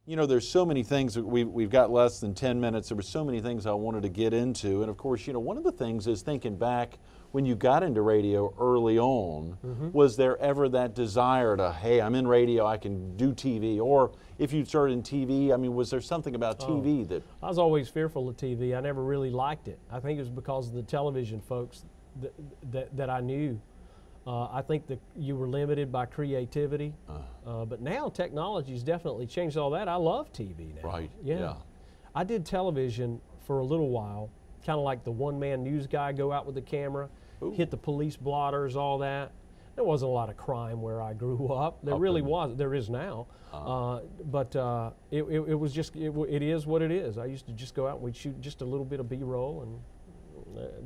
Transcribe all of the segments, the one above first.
You know, there's so many things that we've got less than 10 minutes. There were so many things I wanted to get into. And of course, you know, one of the things is thinking back when you got into radio early on, was there ever that desire to, hey, I'm in radio, I can do TV? Or if you started in TV, I mean, was there something about TV that... I was always fearful of TV. I never really liked it. I think it was because of the television folks that I knew. I think that you were limited by creativity, but now technology's definitely changed all that. I love TV now. Right, Yeah. I did television for a little while, kind of like the one-man news guy, go out with the camera, hit the police blotters, all that. There wasn't a lot of crime where I grew up. There really was. There is now. But it was just, it is what it is. I used to just go out and we'd shoot just a little bit of B-roll and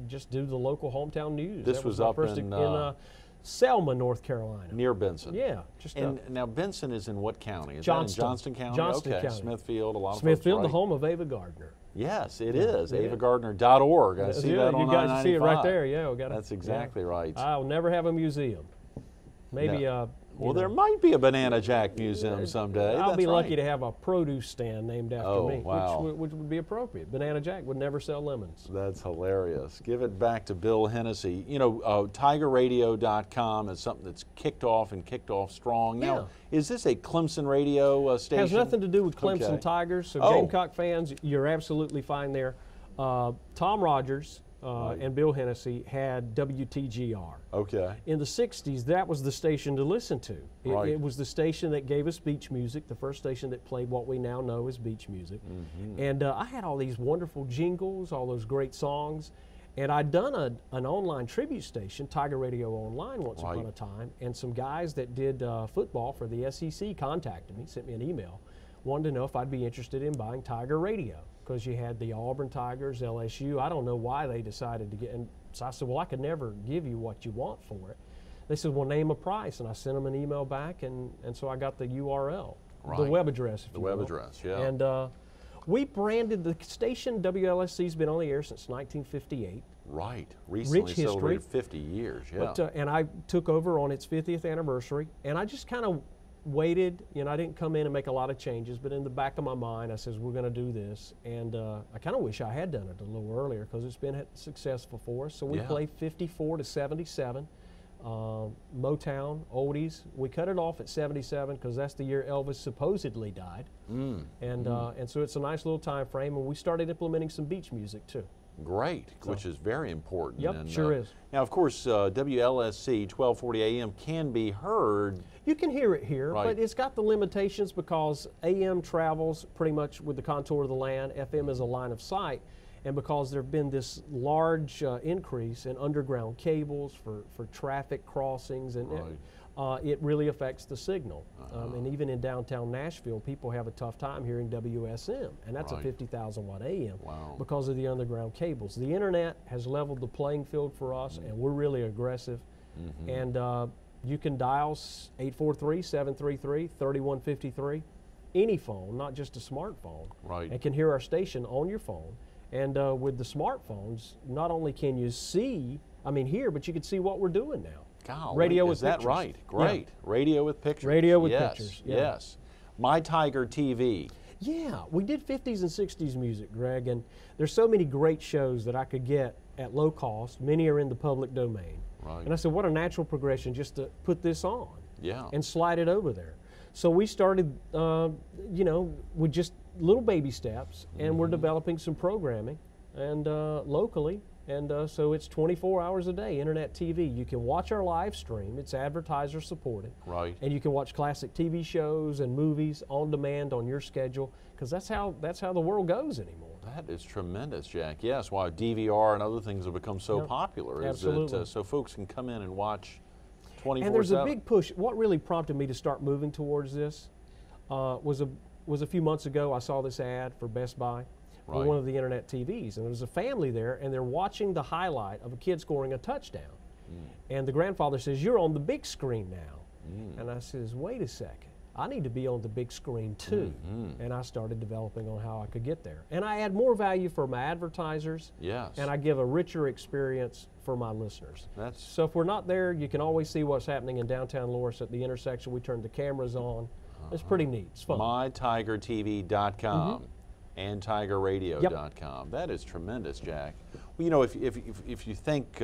just do the local hometown news. This was up in Selma, North Carolina. Near Benson. Yeah. Now Benson is in what county? Is Johnston. that in Johnston County? Johnston okay. County. Smithfield, a lot of Smithfield, folks, the home of Ava Gardner. Yes, it is. AvaGardner.org. I see that on You guys see it right there. Yeah, that's exactly right. I'll never have a museum. Maybe well, there might be a Banana Jack museum someday. I'll be lucky to have a produce stand named after me, wow. which would be appropriate. Banana Jack would never sell lemons. That's hilarious. Give it back to Bill Hennessy. You know, TigerRadio.com is something that's kicked off strong. Now, is this a Clemson radio station? Has nothing to do with Clemson Tigers. So Gamecock fans, you're absolutely fine there. Tom Rogers and Bill Hennessy had WTGR. Okay. In the 60s, that was the station to listen to. It was the station that gave us beach music, the first station that played what we now know as beach music. And I had all these wonderful jingles, all those great songs. And I'd done an online tribute station, Tiger Radio Online, once upon a time. And some guys that did football for the SEC contacted me, sent me an email, wanted to know if I'd be interested in buying Tiger Radio, because you had the Auburn Tigers, LSU. I don't know why they decided to get, and so I said, well, I could never give you what you want for it. They said, well, name a price, and I sent them an email back, and so I got the URL, the web address, if you will. The web address, yeah. And we branded the station. WLSC's been on the air since 1958. Right, recently Rich history. celebrated 50 years, yeah. But, and I took over on its 50th anniversary, and I just kind of waited. You know, I didn't come in and make a lot of changes, but in the back of my mind, I says, we're going to do this. And I kind of wish I had done it a little earlier, because it's been successful for us. So we play 54 to 77, Motown, oldies. We cut it off at 77, because that's the year Elvis supposedly died. And so it's a nice little time frame, and we started implementing some beach music too. Great, which is very important. Yep, and, sure is. Now, of course, WLSC 1240 AM can be heard. You can hear it here, but it's got the limitations because AM travels pretty much with the contour of the land, FM is a line of sight, and because there have been this large increase in underground cables for traffic crossings, and it really affects the signal. And even in downtown Nashville, people have a tough time hearing WSM, and that's a 50,000 watt AM because of the underground cables. The internet has leveled the playing field for us, and we're really aggressive. And you can dial 843-733-3153, any phone, not just a smartphone, and can hear our station on your phone. And with the smartphones, not only can you hear, but you can see what we're doing now. Golly, radio with is that pictures. Right? Great. Radio with pictures. Radio with pictures. Yes. My Tiger TV. Yeah, we did 50s and 60s music, Greg, and there's so many great shows that I could get at low cost. Many are in the public domain. And I said, what a natural progression just to put this on and slide it over there. So we started, with just little baby steps, and we're developing some programming and locally. And so it's 24 hours a day, internet TV. You can watch our live stream. It's advertiser supported. And you can watch classic TV shows and movies on demand on your schedule, because that's how the world goes anymore. That is tremendous, Jack. Yes, why DVR and other things have become so popular. Absolutely. So folks can come in and watch 24/7. And there's a big push. What really prompted me to start moving towards this was a few months ago. I saw this ad for Best Buy. For one of the internet TVs, and there was a family there, and they're watching the highlight of a kid scoring a touchdown. And the grandfather says, you're on the big screen now. And I says, wait a second, I need to be on the big screen too. And I started developing on how I could get there. And I add more value for my advertisers, and I give a richer experience for my listeners. So if we're not there, you can always see what's happening in downtown Loris at the intersection. We turn the cameras on. It's pretty neat. It's fun. MyTigerTV.com and TigerRadio.com. That is tremendous, Jack. Well, you know, if you think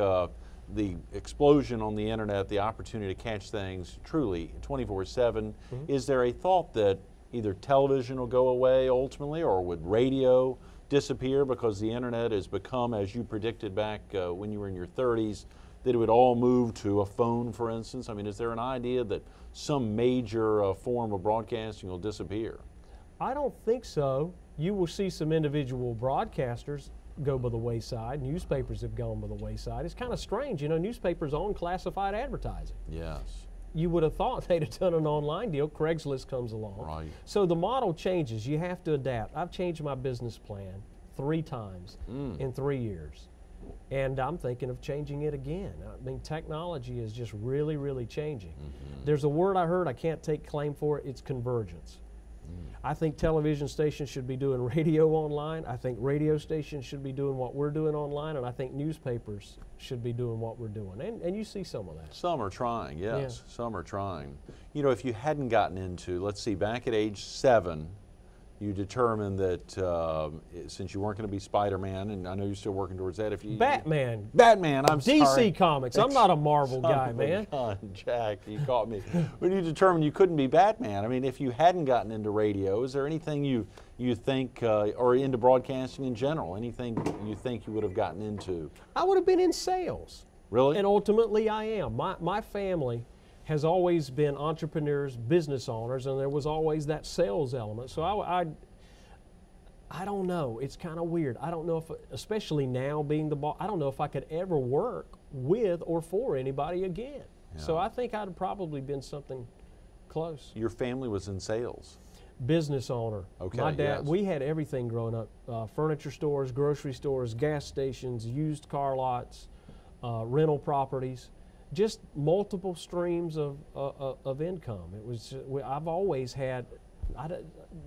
the explosion on the internet, the opportunity to catch things truly 24/7, is there a thought that either television will go away ultimately, or would radio disappear because the internet has become, as you predicted back when you were in your 30s, that it would all move to a phone, for instance? I mean, is there an idea that some major form of broadcasting will disappear? I don't think so. You will see some individual broadcasters go by the wayside. Newspapers have gone by the wayside. It's kind of strange, you know, newspapers own classified advertising. Yes. You would have thought they'd have done an online deal. Craigslist comes along. Right. So the model changes. You have to adapt. I've changed my business plan 3 times in 3 years. And I'm thinking of changing it again. I mean, technology is just really, really changing. There's a word I heard, I can't take claim for it, it's convergence. I think television stations should be doing radio online. I think radio stations should be doing what we're doing online. And I think newspapers should be doing what we're doing. And you see some of that. Some are trying, yes. Yeah. Some are trying. You know, if you hadn't gotten into, let's see, back at age 7, you determined that since you weren't going to be Spider-Man, and I know you're still working towards that. If you Batman, I'm DC sorry. Comics. I'm not a Marvel guy, man. God, Jack, you caught me. When you determined you couldn't be Batman, I mean, if you hadn't gotten into radio, is there anything you think, or into broadcasting in general, anything you think you would have gotten into? I would have been in sales. Really? And ultimately, I am. My family has always been entrepreneurs, business owners, and there was always that sales element. So I don't know. It's kind of weird. I don't know if, especially now being the boss, I don't know if I could ever work with or for anybody again. Yeah. So I think I'd have probably been something close. Your family was in sales? Business owner. Okay, my dad, yes. We had everything growing up. Furniture stores, grocery stores, gas stations, used car lots, rental properties. Just multiple streams of income. It was. I've always had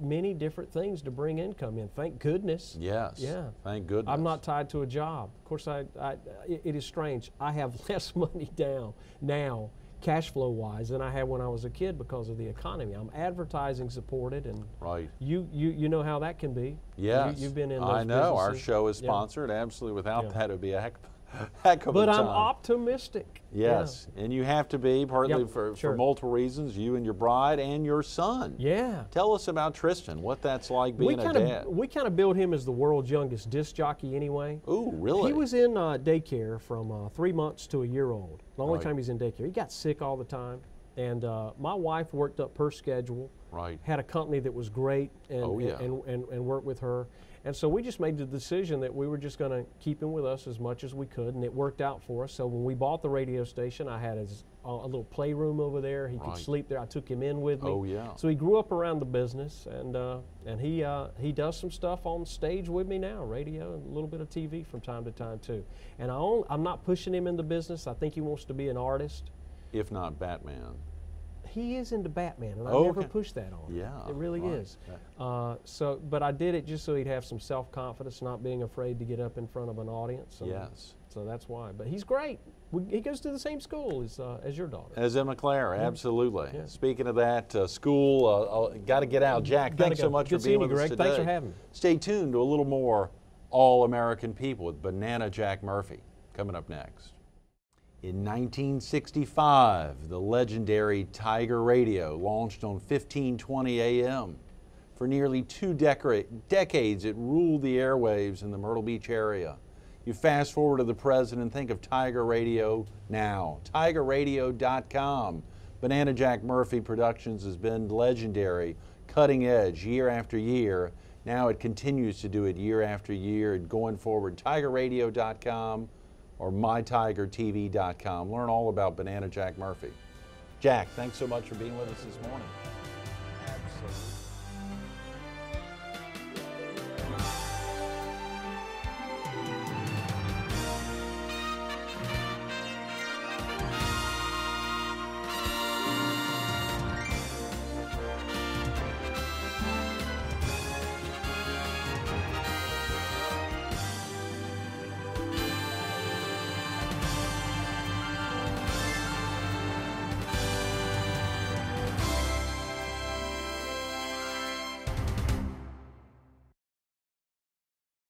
many different things to bring income in. Thank goodness. Yes. Yeah. Thank goodness. I'm not tied to a job. Of course, it is strange. I have less money down now, cash flow wise, than I had when I was a kid because of the economy. I'm advertising supported, and right. You know how that can be. Yes. You've been in those I know. businesses. Our show is sponsored. Yeah. Absolutely. Without that, it would be a heck of a time. But I'm optimistic. Yes, and you have to be, partly for multiple reasons, you and your bride and your son. Yeah. Tell us about Tristan, what that's like being a dad. We kind of built him as the world's youngest disc jockey anyway. Ooh, really? He was in daycare from 3 months to a year old. The only time he's in daycare. He got sick all the time. And my wife worked up her schedule. Right. Had a company that was great and worked with her. And so we just made the decision that we were just going to keep him with us as much as we could, and it worked out for us. So when we bought the radio station, I had a little playroom over there. He could sleep there. I took him in with me. Oh, yeah. So he grew up around the business, and he does some stuff on stage with me now, radio and a little bit of TV from time to time too. And I'm not pushing him in the business. I think he wants to be an artist. If not Batman. He is into Batman, and I never pushed that on him. Yeah, it really is. But I did it just so he'd have some self-confidence, not being afraid to get up in front of an audience. Yes. So that's why. But he's great. He goes to the same school as your daughter. As Emma Claire, absolutely. Yeah. Speaking of that, school, got to get out. Jack, thanks so much for being with us today. Thanks for having me. Stay tuned to a little more All-American People with Banana Jack Murphy coming up next. In 1965, the legendary Tiger Radio launched on 1520 AM. For nearly 2 decades, it ruled the airwaves in the Myrtle Beach area. You fast forward to the present and think of Tiger Radio now. TigerRadio.com. Banana Jack Murphy Productions has been legendary, cutting edge year after year. Now it continues to do it year after year. And going forward, TigerRadio.com. or MyTigerTV.com. Learn all about Banana Jack Murphy. Jack, thanks so much for being with us this morning.